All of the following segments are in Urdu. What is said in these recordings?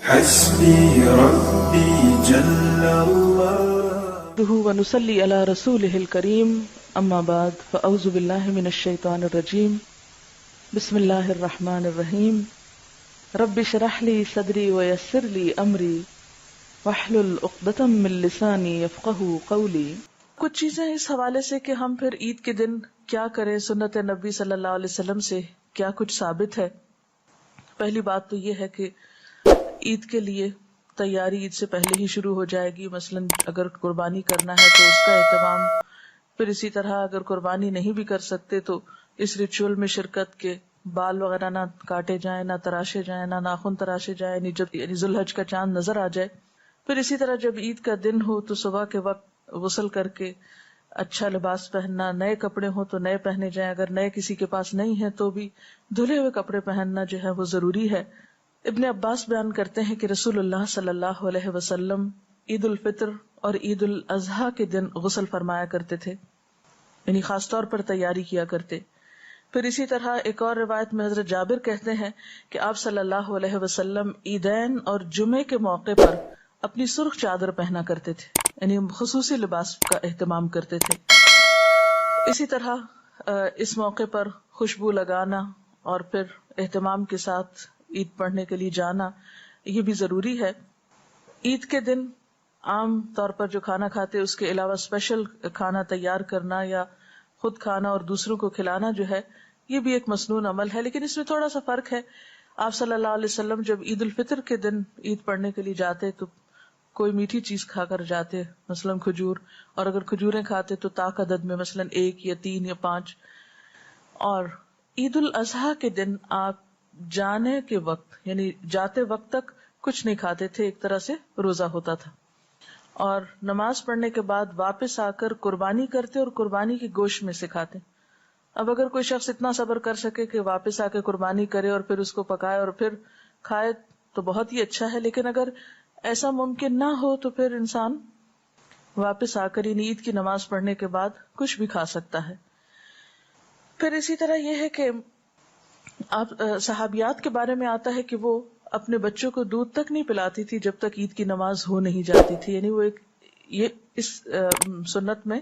حسبي ربي جل الله ونصلي على رسوله الكريم اما بعد فاعوذ بالله من الشيطان الرجيم بسم الله الرحمن الرحيم رب اشرح لي صدري ويسر لي امري واحلل عقدة من لساني يفقهوا قولي۔ کچھ چیزیں اس حوالے سے کہ ہم پھر عید کے دن کیا کریں، سنت نبی صلی اللہ علیہ وسلم سے کیا کچھ ثابت ہے۔ پہلی بات تو یہ ہے کہ عید کے لیے تیاری عید سے پہلے ہی شروع ہو جائے گی۔ مثلا اگر قربانی کرنا ہے تو اس کا اہتمام، پھر اسی طرح اگر قربانی نہیں بھی کر سکتے تو اس ریچول میں شرکت کے بال وغیرہ نہ کاٹے جائیں، نہ تراشے جائیں، نہ ناخن تراشے جائیں، جب ذو الحج کا چاند نظر آ جائے۔ پھر اسی طرح جب عید کا دن ہو تو صبح کے وقت غسل کر کے اچھا لباس پہننا، نئے کپڑے ہوں تو نئے پہنے جائیں، اگر نئے کسی کے پاس نہیں ہیں تو بھی دھلے ہوئے کپڑے پہننا جو ہے وہ ضروری ہے۔ ابن عباس بیان کرتے ہیں کہ رسول اللہ صلی اللہ علیہ وسلم عید الفطر اور عید الاضحیٰ کے دن غسل فرمایا کرتے تھے، یعنی خاص طور پر تیاری کیا کرتے۔ پھر اسی طرح ایک اور روایت میں حضرت جابر کہتے ہیں کہ آپ صلی اللہ علیہ وسلم عیدین اور جمعے کے موقع پر اپنی سرخ چادر پہنا کرتے تھے، یعنی خصوصی لباس کا اہتمام کرتے تھے۔ اسی طرح اس موقع پر خوشبو لگانا اور پھر اہتمام کے ساتھ عید پڑھنے کے لیے جانا یہ بھی ضروری ہے۔ عید کے دن عام طور پر جو کھانا کھاتے اس کے علاوہ اسپیشل کھانا تیار کرنا یا خود کھانا اور دوسروں کو کھلانا جو ہے یہ بھی ایک مسنون عمل ہے، لیکن اس میں تھوڑا سا فرق ہے۔ آپ صلی اللہ علیہ وسلم جب عید الفطر کے دن عید پڑھنے کے لیے جاتے تو کوئی میٹھی چیز کھا کر جاتے، مثلا کھجور، اور اگر کھجوریں کھاتے تو طاق عدد میں مثلا 1 یا 3 یا 5۔ اور عید الاضحیٰ کے دن آپ جانے کے وقت یعنی جاتے وقت تک کچھ نہیں کھاتے تھے، ایک طرح سے روزہ ہوتا تھا، اور نماز پڑھنے کے بعد واپس آ کر قربانی کرتے اور قربانی کے گوشت میں سے کھاتے۔ اب اگر کوئی شخص اتنا صبر کر سکے کہ واپس آ کے قربانی کرے اور پھر اس کو پکائے اور پھر کھائے تو بہت ہی اچھا ہے، لیکن اگر ایسا ممکن نہ ہو تو پھر انسان واپس آ کر عید کی نماز پڑھنے کے بعد کچھ بھی کھا سکتا ہے۔ پھر اسی طرح یہ ہے کہ آپ صحابیات کے بارے میں آتا ہے کہ وہ اپنے بچوں کو دودھ تک نہیں پلاتی تھی جب تک عید کی نماز ہو نہیں جاتی تھی، یعنی وہ اس سنت میں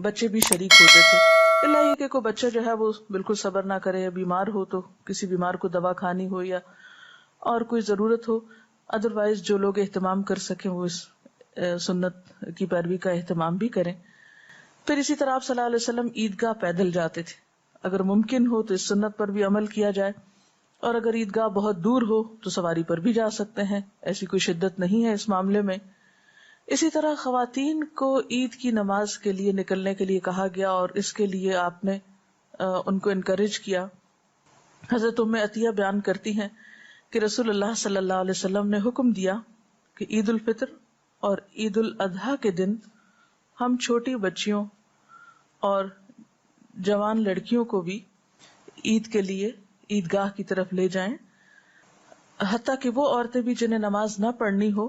بچے بھی شریک ہوتے تھے، اللہ یہ کہ کوئی بچہ جو ہے وہ بالکل صبر نہ کرے، یا بیمار ہو تو کسی بیمار کو دوا کھانی ہو یا اور کوئی ضرورت ہو، ادروائز جو لوگ اہتمام کر سکیں وہ اس سنت کی پیروی کا اہتمام بھی کریں۔ پھر اسی طرح آپ صلی اللہ علیہ وسلم عیدگاہ پیدل جاتے تھے، اگر ممکن ہو تو اس سنت پر بھی عمل کیا جائے، اور اگر عیدگاہ بہت دور ہو تو سواری پر بھی جا سکتے ہیں، ایسی کوئی شدت نہیں ہے اس معاملے میں۔ اسی طرح خواتین کو عید کی نماز کے لیے نکلنے کے لیے کہا گیا اور اس کے لیے آپ نے ان کو انکریج کیا۔ حضرت ام عطیہ بیان کرتی ہیں کہ رسول اللہ صلی اللہ علیہ وسلم نے حکم دیا کہ عید الفطر اور عید الاضحیٰ کے دن ہم چھوٹی بچیوں اور جوان لڑکیوں کو بھی عید کے لیے عیدگاہ کی طرف لے جائیں، حتیٰ کہ وہ عورتیں بھی جنہیں نماز نہ پڑھنی ہو۔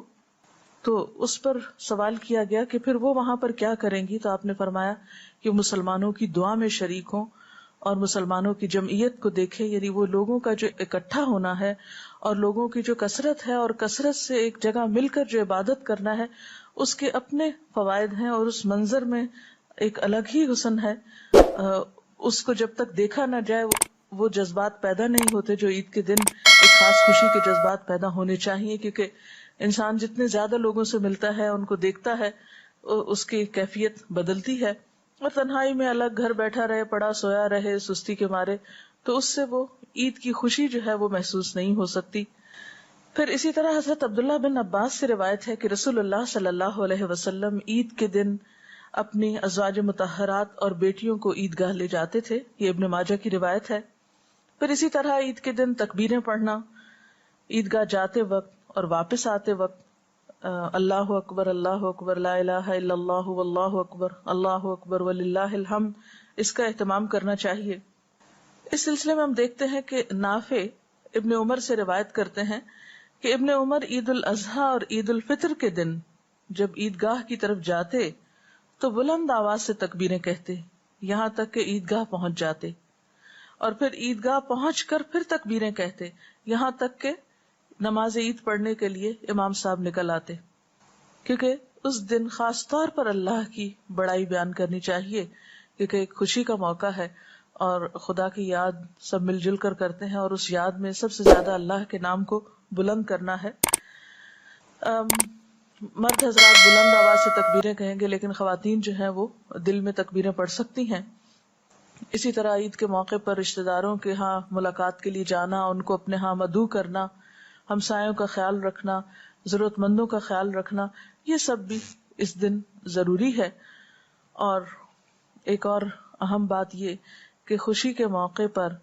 تو اس پر سوال کیا گیا کہ پھر وہ وہاں پر کیا کریں گی، تو آپ نے فرمایا کہ مسلمانوں کی دعا میں شریک ہوں اور مسلمانوں کی جمعیت کو دیکھیں، یعنی وہ لوگوں کا جو اکٹھا ہونا ہے اور لوگوں کی جو کثرت ہے اور کثرت سے ایک جگہ مل کر جو عبادت کرنا ہے اس کے اپنے فوائد ہیں، اور اس منظر میں ایک الگ ہی حسن ہے۔ اس کو جب تک دیکھا نہ جائے وہ جذبات پیدا نہیں ہوتے جو عید کے دن ایک خاص خوشی کے جذبات پیدا ہونے چاہیے، کیونکہ انسان جتنے زیادہ لوگوں سے ملتا ہے، ان کو دیکھتا ہے، اس کی کیفیت بدلتی ہے، اور تنہائی میں الگ گھر بیٹھا رہے، پڑا سویا رہے سستی کے مارے تو اس سے وہ عید کی خوشی جو ہے وہ محسوس نہیں ہو سکتی۔ پھر اسی طرح حضرت عبداللہ بن عباس سے روایت ہے کہ رسول اللہ صلی اللہ علیہ وسلم عید کے دن اپنی ازواج مطہرات اور بیٹیوں کو عیدگاہ لے جاتے تھے، یہ ابن ماجہ کی روایت ہے۔ پھر اسی طرح عید کے دن تکبیریں پڑھنا، عیدگاہ جاتے وقت اور واپس آتے وقت اللہ اکبر اللہ اکبر لا الہ الا اللہ واللہ اکبر اللہ اکبر وللہ الحمد، اس کا اہتمام کرنا چاہیے۔ اس سلسلے میں ہم دیکھتے ہیں کہ نافع ابن عمر سے روایت کرتے ہیں کہ ابن عمر عید الاضحیٰ اور عید الفطر کے دن جب عیدگاہ کی طرف جاتے تو بلند آواز سے تکبیریں کہتے یہاں تک کہ عیدگاہ پہنچ جاتے، اور پھر عیدگاہ پہنچ کر پھر تکبیریں کہتے یہاں تک کہ نماز عید پڑھنے کے لیے امام صاحب نکل آتے، کیونکہ اس دن خاص طور پر اللہ کی بڑائی بیان کرنی چاہیے، کیونکہ ایک خوشی کا موقع ہے اور خدا کی یاد سب مل جل کر کرتے ہیں، اور اس یاد میں سب سے زیادہ اللہ کے نام کو بلند کرنا ہے۔ مرد حضرات بلند آواز سے تکبیریں کہیں گے، لیکن خواتین جو ہیں وہ دل میں تکبیریں پڑھ سکتی ہیں۔ اسی طرح عید کے موقع پر رشتہ داروں کے ہاں ملاقات کے لیے جانا، ان کو اپنے ہاں مدعو کرنا، ہمسایوں کا خیال رکھنا، ضرورت مندوں کا خیال رکھنا، یہ سب بھی اس دن ضروری ہے۔ اور ایک اور اہم بات یہ کہ خوشی کے موقع پر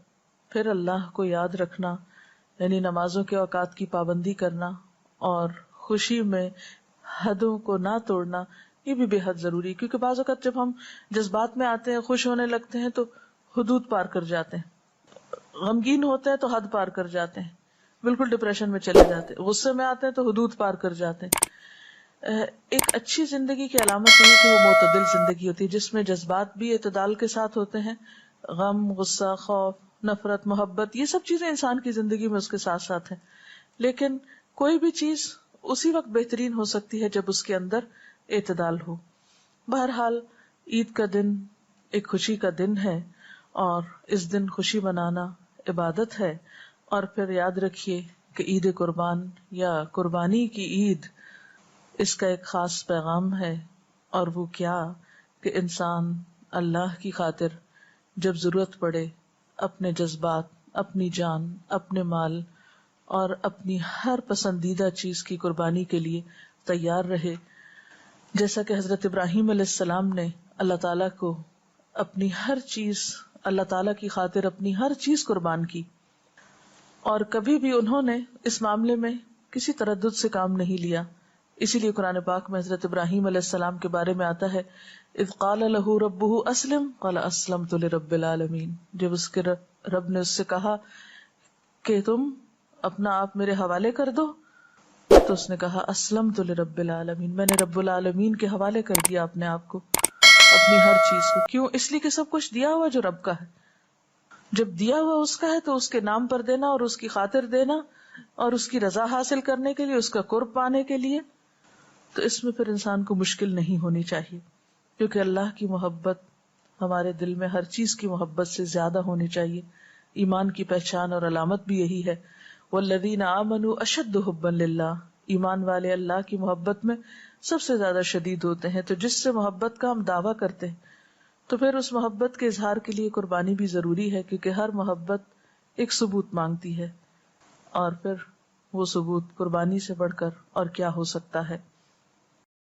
پھر اللہ کو یاد رکھنا، یعنی نمازوں کے اوقات کی پابندی کرنا اور خوشی میں حدوں کو نہ توڑنا، یہ بھی بے حد ضروری ہے، کیونکہ بعض اوقات جب ہم جذبات میں آتے ہیں، خوش ہونے لگتے ہیں تو حدود پار کر جاتے ہیں، غمگین ہوتے ہیں تو حد پار کر جاتے ہیں، بالکل ڈپریشن میں چلے جاتے ہیں، غصے میں آتے ہیں تو حدود پار کر جاتے ہیں۔ ایک اچھی زندگی کی علامت یہ ہے کہ وہ معتدل زندگی ہوتی ہے، جس میں جذبات بھی اعتدال کے ساتھ ہوتے ہیں، غم، غصہ، خوف، نفرت، محبت، یہ سب چیزیں انسان کی زندگی میں اس کے ساتھ ساتھ ہیں، لیکن کوئی بھی چیز اسی وقت بہترین ہو سکتی ہے جب اس کے اندر اعتدال ہو۔ بہرحال عید کا دن ایک خوشی کا دن ہے، اور اس دن خوشی منانا عبادت ہے۔ اور پھر یاد رکھیے کہ عید قربان یا قربانی کی عید، اس کا ایک خاص پیغام ہے، اور وہ کیا کہ انسان اللہ کی خاطر جب ضرورت پڑے اپنے جذبات، اپنی جان، اپنے مال اور اپنی ہر پسندیدہ چیز کی قربانی کے لیے تیار رہے، جیسا کہ حضرت ابراہیم علیہ السلام نے اللہ تعالیٰ کو اپنی ہر چیز، اللہ تعالیٰ کی خاطر اپنی ہر چیز قربان کی، اور کبھی بھی انہوں نے اس معاملے میں کسی تردد سے کام نہیں لیا۔ اسی لیے قرآن پاک میں حضرت ابراہیم علیہ السلام کے بارے میں آتا ہے، اذ قال له ربه اسلم قال اسلمت لرب العالمین، جب اس کے رب نے اس سے کہا کہ تم اپنا آپ میرے حوالے کر دو، تو اس نے کہا اسلمت لرب العالمین، میں نے رب العالمین کے حوالے کر دیا اپنے آپ کو، اپنی ہر چیز کو۔ کیوں؟ اس لیے کہ سب کچھ دیا ہوا جو رب کا ہے، جب دیا ہوا اس کا ہے تو اس کے نام پر دینا اور اس کی خاطر دینا اور اس کی رضا حاصل کرنے کے لیے، اس کا قرب پانے کے لیے، تو اس میں پھر انسان کو مشکل نہیں ہونی چاہیے، کیونکہ اللہ کی محبت ہمارے دل میں ہر چیز کی محبت سے زیادہ ہونی چاہیے۔ ایمان کی پہچان اور علامت بھی یہی ہے، والذین آمنوا اشد حبا للہ، ایمان والے اللہ کی محبت میں سب سے زیادہ شدید ہوتے ہیں۔ تو جس سے محبت کا ہم دعویٰ کرتے ہیں تو پھر اس محبت کے اظہار کے لیے قربانی بھی ضروری ہے، کیونکہ ہر محبت ایک ثبوت مانگتی ہے، اور پھر وہ ثبوت قربانی سے بڑھ کر اور کیا ہو سکتا ہے۔